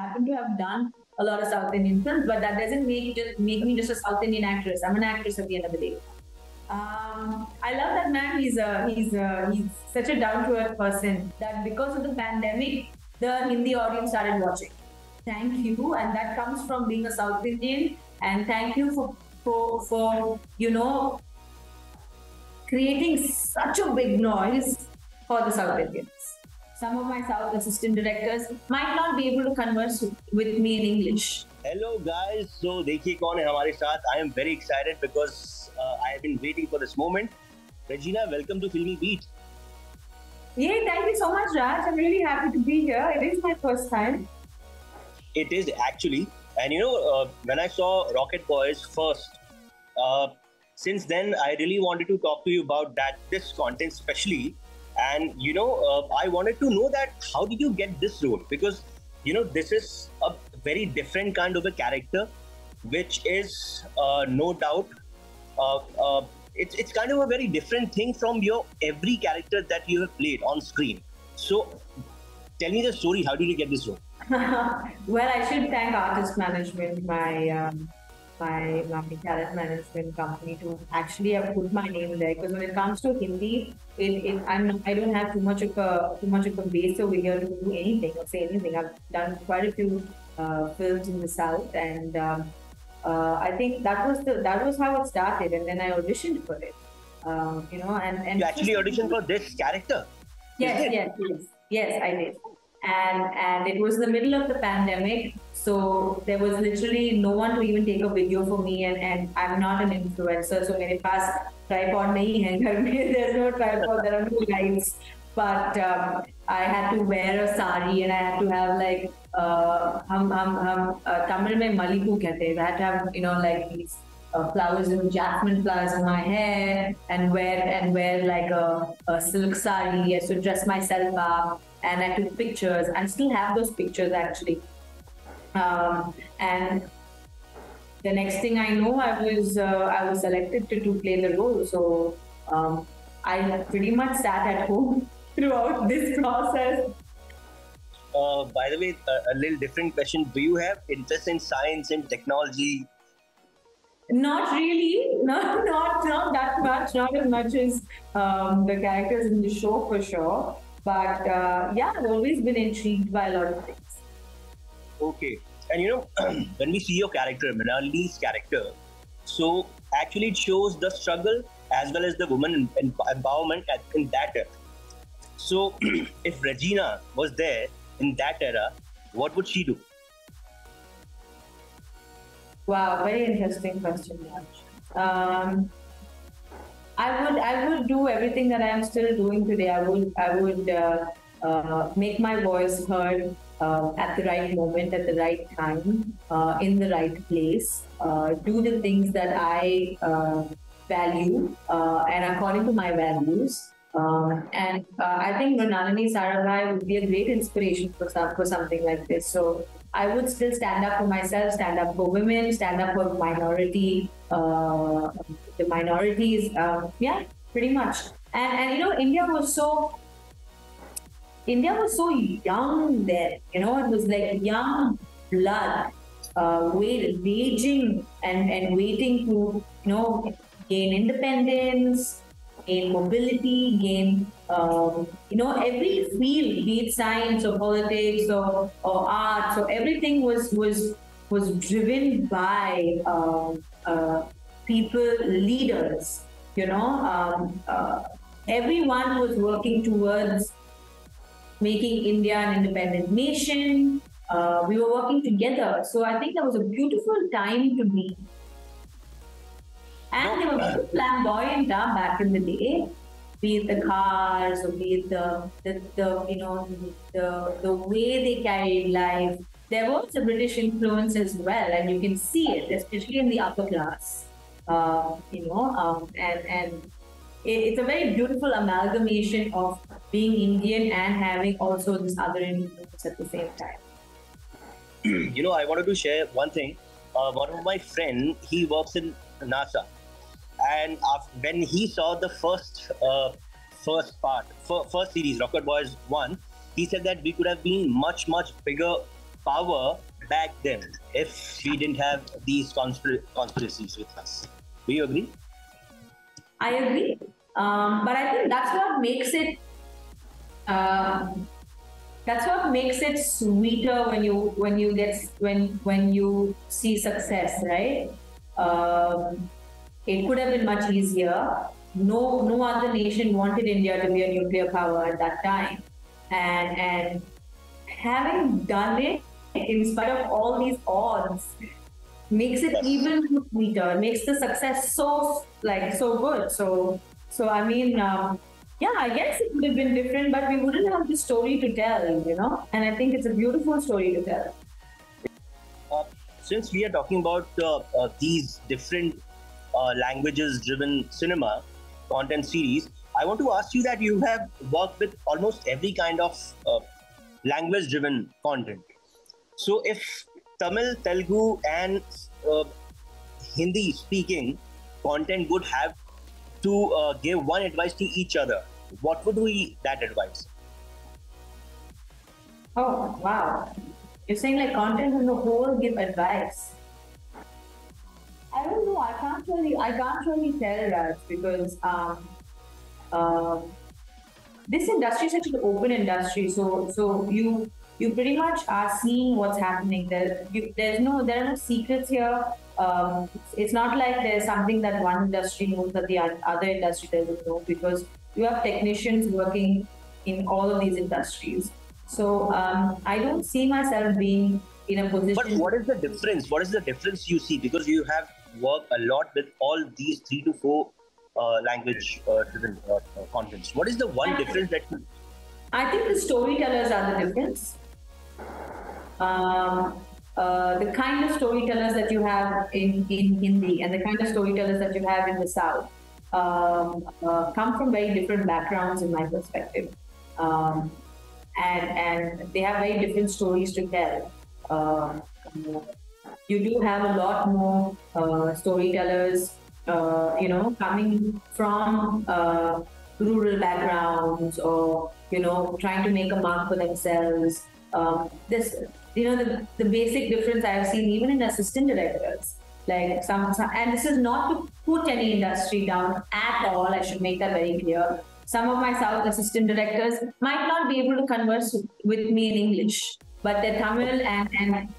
happen to have done a lot of South Indian films, but that doesn't make me just a South Indian actress. I'm an actress at the end of the day. I love that man. He's such a down to earth person that because of the pandemic, the Hindi audience started watching. Thank you, and that comes from being a South Indian. And thank you for creating such a big noise for the South Indians. Some of my South assistant directors might not be able to converse with me in English. Hello guys, so देखिए कौन है हमारे साथ. I am very excited because I have been waiting for this moment. Regina, welcome to Filmy Beat. Yeah, thank you so much, Raj. I'm really happy to be here. It is my first time. It is actually, and when I saw Rocket Boys first, since then I really wanted to talk to you about this content especially. And I wanted to know that how did you get this role, because this is a very different kind of a character, which is no doubt it's kind of a very different thing from your every character that you have played on screen. So tell me the story, how did you get this role? Well, I should thank Artist Management, my talent management company, to actually have put my name there, because when it comes to Hindi, I don't have too much of a base over here to do anything or say anything. I've done quite a few films in the South, and I think that was how it started, and then I auditioned for it. And you actually auditioned for this character? Yes, I did. And it was the middle of the pandemic, so there was literally no one to even take a video for me, and I'm not an influencer, so मेरे पास tripod नहीं है घर में. There's no tripod, there are no lights, but I had to wear a sari, and I had to have like हम Tamil में malipu कहते हैं. I had to have like these flowers and jasmine flowers in my hair, and wear like a silk sari. I used to dress myself up, and I took pictures. I still have those pictures actually. And the next thing I know, I was selected to play the role. So I pretty much sat at home throughout this process. By the way, a little different question. Do you have interest in science and technology? Not really. Not that much. Not as much as the characters in the show, for sure. But yeah, I've always been intrigued by a lot of things. Okay. And when we see your character, Mrinalini's character, so actually it shows the struggle as well as the woman empowerment in that era. So if Regina was there in that era, what would she do? Wow, very interesting question, Raj. I would do everything that I am still doing today. I would make my voice heard at the right moment, at the right time, in the right place. Do the things that I value and according to my values. And I think Mrinalini Sarabhai would be a great inspiration for something like this. So I would still stand up for myself, stand up for women, stand up for the minorities. Yeah, pretty much. And India was so young then. It was like young blood, waging and waiting to gain independence, gain mobility, gain every field, be it science or politics or arts, or everything was driven by people, leaders. Everyone was working towards making India an independent nation. We were working together, so I think that was a beautiful time to be. And they were very flamboyant back in the day, be it the cars or be it the way they carried life. There was a British influence as well, and you can see it, especially in the upper class. And it's a very beautiful amalgamation of being Indian and having also this other influence at the same time. I wanted to share one thing. One of my friend, he works in NASA. And when he saw the first series, Rocket Boys 1, he said that we could have been much, much bigger power back then if we didn't have these conspiracies with us. Do you agree? I agree. But I think that's what makes it sweeter when you see success, right? It could have been much easier. No other nation wanted India to be a nuclear power at that time, and having done it in spite of all these odds makes it even sweeter. Makes the success so good. So I mean. Yeah, I guess it would have been different, but we wouldn't have the story to tell, And I think it's a beautiful story to tell. Since we are talking about these different languages-driven cinema content series, I want to ask you that you have worked with almost every kind of language-driven content. So if Tamil, Telugu, and Hindi-speaking content would have to give one advice to each other, what would be that advice? Oh, wow. You're saying like content on the whole give advice. I don't know. I can't really tell, Raj, because this industry is such an open industry. So you pretty much are seeing what's happening. There are no secrets here. It's not like there's something that one industry knows that the other industry doesn't know, because you have technicians working in all of these industries. So I don't see myself being in a position. But what is the difference? What is the difference you see? Because you have worked a lot with all these 3 to 4 language-driven contents. What is the one difference that you... I think the storytellers are the difference. The kind of storytellers that you have in Hindi and the kind of storytellers that you have in the South come from very different backgrounds, in my perspective, and they have very different stories to tell. You do have a lot more storytellers, coming from rural backgrounds, or trying to make a mark for themselves. The basic difference I have seen even in assistant directors, like some, and this is not to put any industry down at all. I should make that very clear. Some of my South assistant directors might not be able to converse with me in English, but their Tamil and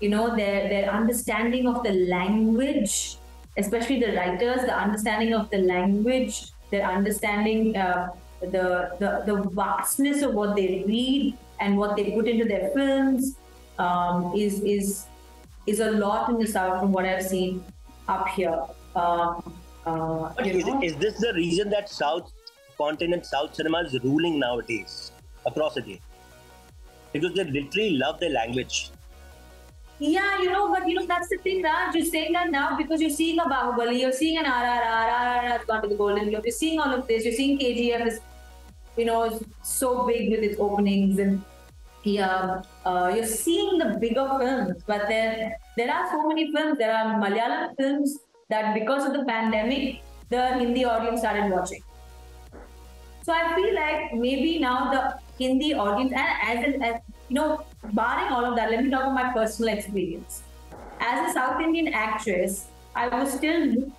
their understanding of the language, especially the writers, the understanding of the language, their understanding the vastness of what they read and what they put into their films is a lot in the South from what I've seen up here. Is this the reason that South continent, South cinema is ruling nowadays across the day? Because they literally love their language. Yeah, but that's the thing, Raj. You're saying that now because you're seeing a Bahubali, you're seeing an RRR has gone to the Golden Globe, you're seeing all of this, you're seeing KGF is, so big with its openings, and you're seeing the bigger films, but there are so many films. There are Malayalam films that because of the pandemic, the Hindi audience started watching. So I feel like maybe now the Hindi audience, and as barring all of that, let me talk about my personal experience. As a South Indian actress, I was still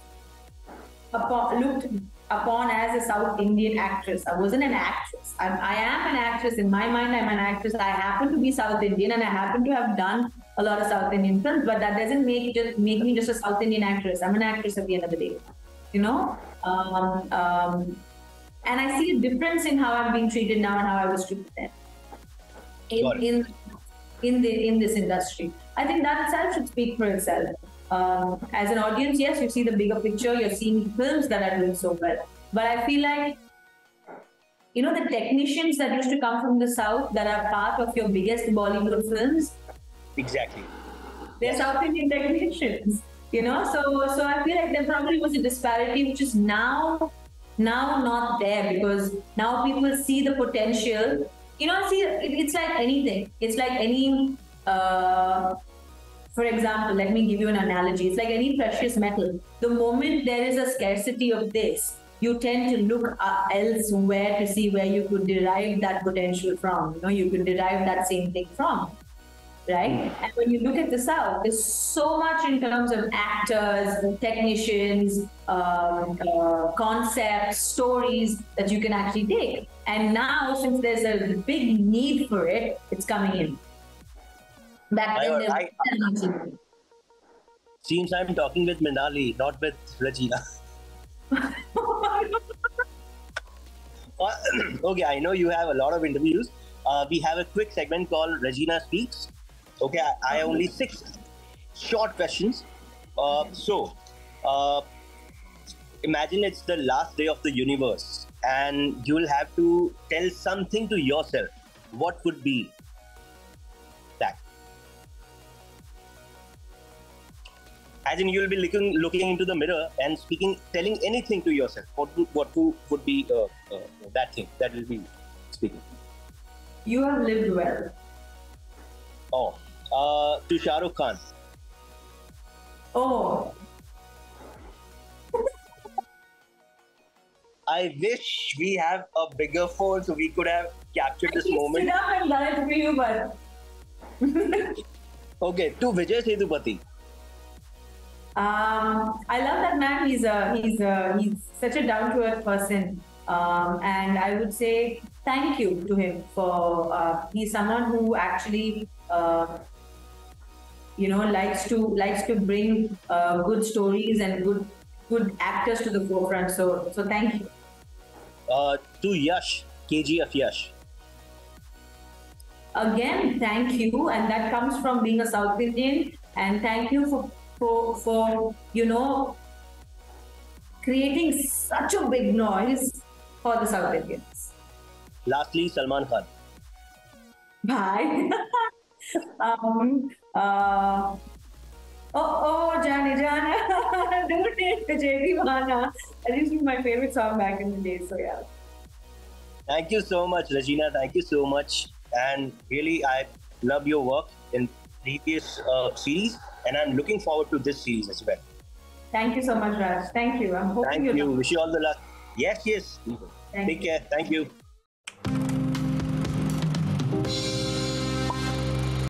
looked upon as a South Indian actress. I wasn't an actress. I am an actress. In my mind, I'm an actress. I happen to be South Indian, and I happen to have done a lot of South Indian films, but that doesn't make me just a South Indian actress. I'm an actress at the end of the day. And I see a difference in how I'm being treated now and how I was treated then in this industry. I think that itself should speak for itself. As an audience, yes, you see the bigger picture. You're seeing films that are doing so well. But I feel like, the technicians that used to come from the South that are part of your biggest Bollywood films. Exactly. They're South Indian technicians, So I feel like there probably was a disparity, which is now not there, because now people see the potential. It's like anything. It's like any, for example, let me give you an analogy. It's like any precious metal. The moment there is a scarcity of this, you tend to look elsewhere to see where you could derive that potential from. You could derive that same thing from. right? And when you look at the South, there's so much in terms of actors, technicians, concepts, stories that you can actually take. And now, since there's a big need for it, it's coming in. Back then, seems I'm talking with Minali, not with Regina. Okay, I know you have a lot of interviews. We have a quick segment called Regina Speaks. Okay, I only 6 short questions. Imagine it's the last day of the universe and you'll have to tell something to yourself. What would be that? As in, you'll be looking into the mirror and telling anything to yourself. What would be that thing that will be speaking? You have lived well. Oh, to Shah Rukh Khan. Oh. I wish we have a bigger phone so we could have captured this moment. Stood up and done it for you, but. Okay, to Vijay Sethupathi. I love that man. He's such a down-to-earth person, and I would say thank you to him for. He's someone who actually, likes to bring good stories and good actors to the forefront. So thank you. To Yash, KGF Yash. Again, thank you, and that comes from being a South Indian. And thank you for creating such a big noise for the South Indians. Lastly, Salman Khan. Bye. Jani Jana. Don't take the JD Vana. That used to be my favorite song back in the day. So yeah. Thank you so much, Regina. Thank you so much. And really, I love your work in previous series. And I'm looking forward to this series as well. Thank you so much, Raj. Thank you. I'm hoping Thank you. Wish you all the luck. Yes. Thank Take care. Thank you.